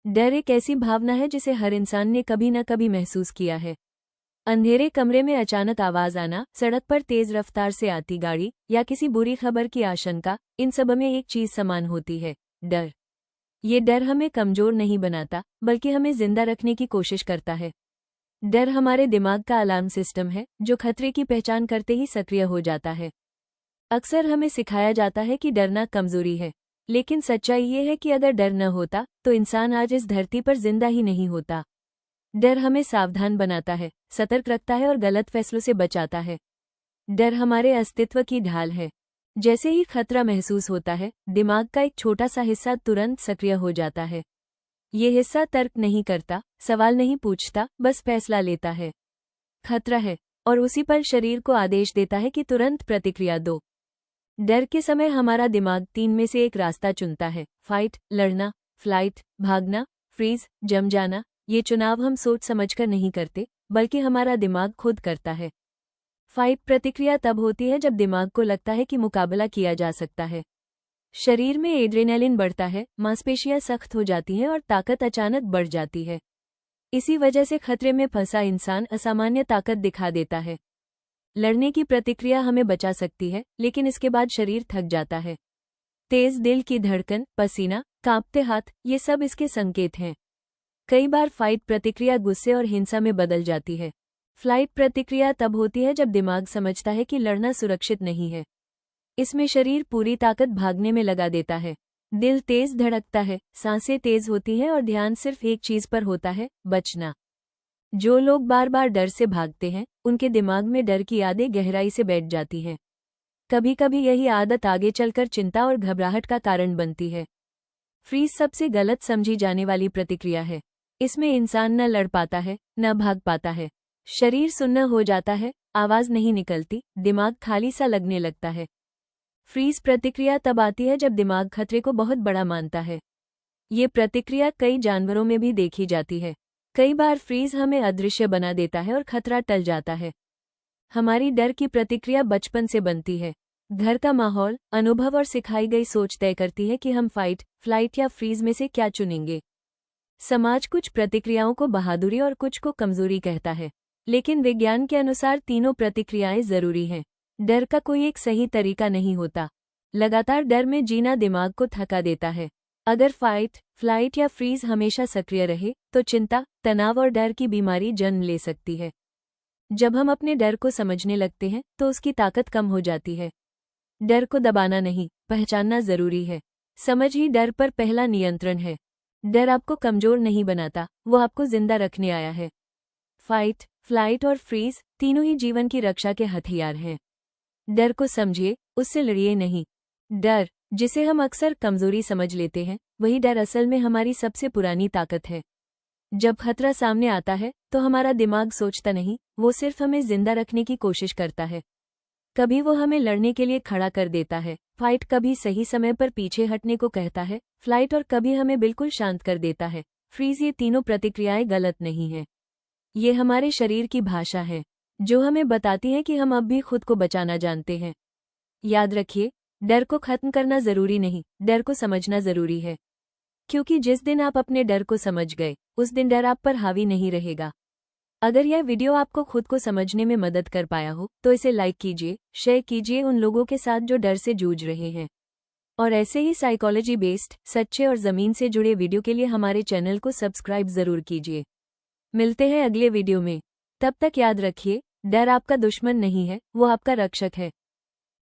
डर एक ऐसी भावना है जिसे हर इंसान ने कभी न कभी महसूस किया है। अंधेरे कमरे में अचानक आवाज आना, सड़क पर तेज रफ्तार से आती गाड़ी या किसी बुरी खबर की आशंका, इन सब में एक चीज समान होती है, डर। ये डर हमें कमजोर नहीं बनाता, बल्कि हमें जिंदा रखने की कोशिश करता है। डर हमारे दिमाग का अलार्म सिस्टम है, जो खतरे की पहचान करते ही सक्रिय हो जाता है। अक्सर हमें सिखाया जाता है कि डरना कमजोरी है, लेकिन सच्चाई ये है कि अगर डर न होता तो इंसान आज इस धरती पर जिंदा ही नहीं होता। डर हमें सावधान बनाता है, सतर्क रखता है और गलत फैसलों से बचाता है। डर हमारे अस्तित्व की ढाल है। जैसे ही खतरा महसूस होता है, दिमाग का एक छोटा सा हिस्सा तुरंत सक्रिय हो जाता है। ये हिस्सा तर्क नहीं करता, सवाल नहीं पूछता, बस फैसला लेता है। खतरा है, और उसी पल शरीर को आदेश देता है कि तुरंत प्रतिक्रिया दो। डर के समय हमारा दिमाग 3 में से एक रास्ता चुनता है, फाइट, लड़ना, फ्लाइट, भागना, फ्रीज, जम जाना। ये चुनाव हम सोच समझकर नहीं करते, बल्कि हमारा दिमाग खुद करता है। फाइट प्रतिक्रिया तब होती है जब दिमाग को लगता है कि मुकाबला किया जा सकता है। शरीर में एड्रेनालिन बढ़ता है, मांसपेशियां सख्त हो जाती हैं और ताकत अचानक बढ़ जाती है। इसी वजह से खतरे में फंसा इंसान असामान्य ताकत दिखा देता है। लड़ने की प्रतिक्रिया हमें बचा सकती है, लेकिन इसके बाद शरीर थक जाता है। तेज दिल की धड़कन, पसीना, कांपते हाथ, ये सब इसके संकेत हैं। कई बार फाइट प्रतिक्रिया गुस्से और हिंसा में बदल जाती है। फ्लाइट प्रतिक्रिया तब होती है जब दिमाग समझता है कि लड़ना सुरक्षित नहीं है। इसमें शरीर पूरी ताकत भागने में लगा देता है। दिल तेज धड़कता है, सांसें तेज होती हैं और ध्यान सिर्फ एक चीज पर होता है, बचना। जो लोग बार बार डर से भागते हैं, उनके दिमाग में डर की यादें गहराई से बैठ जाती हैं। कभी कभी यही आदत आगे चलकर चिंता और घबराहट का कारण बनती है। फ्रीज सबसे गलत समझी जाने वाली प्रतिक्रिया है। इसमें इंसान न लड़ पाता है, न भाग पाता है। शरीर सुन्न हो जाता है, आवाज नहीं निकलती, दिमाग खाली सा लगने लगता है। फ्रीज प्रतिक्रिया तब आती है जब दिमाग खतरे को बहुत बड़ा मानता है। ये प्रतिक्रिया कई जानवरों में भी देखी जाती है। कई बार फ्रीज हमें अदृश्य बना देता है और खतरा टल जाता है। हमारी डर की प्रतिक्रिया बचपन से बनती है। घर का माहौल, अनुभव और सिखाई गई सोच तय करती है कि हम फाइट, फ्लाइट या फ्रीज में से क्या चुनेंगे। समाज कुछ प्रतिक्रियाओं को बहादुरी और कुछ को कमजोरी कहता है, लेकिन विज्ञान के अनुसार तीनों प्रतिक्रियाएं जरूरी हैं। डर का कोई एक सही तरीका नहीं होता। लगातार डर में जीना दिमाग को थका देता है। अगर फाइट, फ्लाइट या फ्रीज हमेशा सक्रिय रहे, तो चिंता, तनाव और डर की बीमारी जन्म ले सकती है। जब हम अपने डर को समझने लगते हैं, तो उसकी ताकत कम हो जाती है। डर को दबाना नहीं, पहचानना जरूरी है। समझ ही डर पर पहला नियंत्रण है। डर आपको कमजोर नहीं बनाता, वो आपको जिंदा रखने आया है। फाइट, फ्लाइट और फ्रीज तीनों ही जीवन की रक्षा के हथियार हैं। डर को समझिए, उससे लड़िए नहीं। डर, जिसे हम अक्सर कमजोरी समझ लेते हैं, वही डर असल में हमारी सबसे पुरानी ताकत है। जब खतरा सामने आता है, तो हमारा दिमाग सोचता नहीं, वो सिर्फ हमें जिंदा रखने की कोशिश करता है। कभी वो हमें लड़ने के लिए खड़ा कर देता है, फाइट कभी सही समय पर पीछे हटने को कहता है, फ्लाइट और कभी हमें बिल्कुल शांत कर देता है, फ्रीज। ये तीनों प्रतिक्रियाएं गलत नहीं हैं। ये हमारे शरीर की भाषा है, जो हमें बताती है कि हम अब भी खुद को बचाना जानते हैं। याद रखिए, डर को खत्म करना जरूरी नहीं, डर को समझना जरूरी है। क्योंकि जिस दिन आप अपने डर को समझ गए, उस दिन डर आप पर हावी नहीं रहेगा। अगर यह वीडियो आपको खुद को समझने में मदद कर पाया हो, तो इसे लाइक कीजिए, शेयर कीजिए उन लोगों के साथ जो डर से जूझ रहे हैं। और ऐसे ही साइकोलॉजी बेस्ड, सच्चे और जमीन से जुड़े वीडियो के लिए हमारे चैनल को सब्सक्राइब जरूर कीजिए। मिलते हैं अगले वीडियो में। तब तक याद रखिए, डर आपका दुश्मन नहीं है, वो आपका रक्षक है।